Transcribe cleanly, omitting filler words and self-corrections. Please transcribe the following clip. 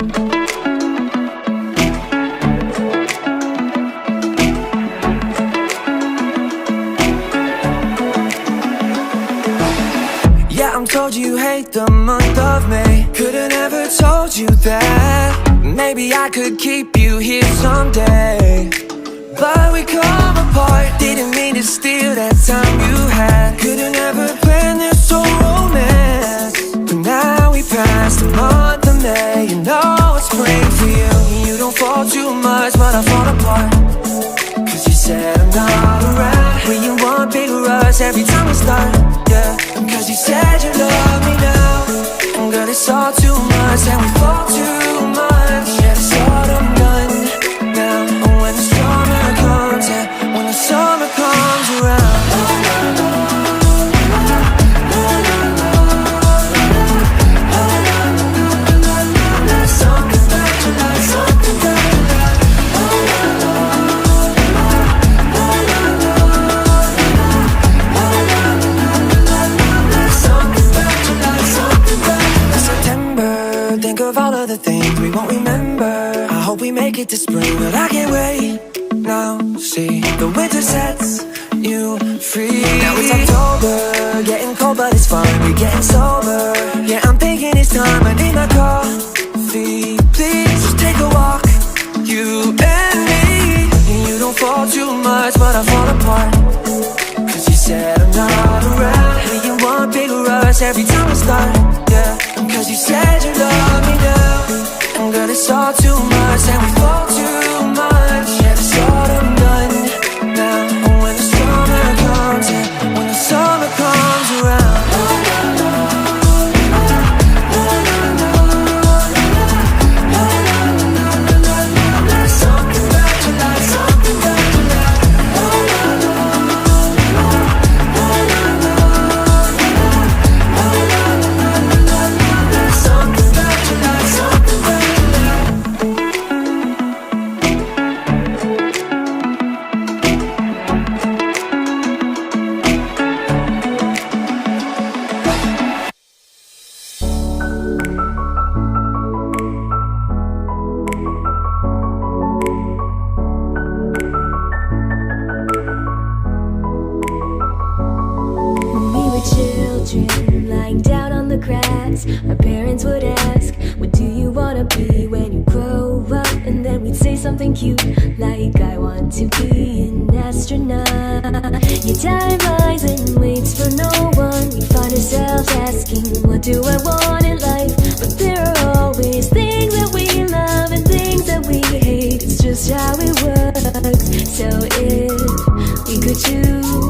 Yeah, I'm told you hate the month of May. Could've never told you that. Maybe I could keep you here someday, but we come apart. Didn't mean to steal that time you had. Could've never planned this whole romance, but now we passed the month of May. You know it's spring for you. You don't fall too much, but I fall apart. Cause you said I'm not around when you want big rush every time we start, yeah. Cause you said you love me now, and girl, it's all too much, and we fall too much. Yeah, it's autumn done now, and when the summer comes, yeah, when the summer comes around. Something about July, something about July. September, think of all of the things we won't remember. I hope we make it to spring, but I can't wait. Now, see, the winter sets you free. Now it's October, getting cold but it's fun, we're getting sober. Yeah, I'm thinking it's time, I need my coffee. Please, just take a walk, you and me. And you don't fall too much, but I fall apart. Cause you said I'm not around when you want big rush every time we start, yeah. Cause you said you love me now, and girl, it's all too much, and we fall too much. Yeah, it's autumn done now, and when the summer comes, yeah, when the summer comes around. Something about July, something about July. Something about July, something about July. When we were children, lying down on the grass, our parents would ask, what do you wanna be when you grow up? And then we'd say something cute, like I want to be an astronaut. Yeah, time flies and waits for no one. We find ourselves asking, what do I want in life? But there are always things that we love and things that we hate. It's just how it works. So if we could choose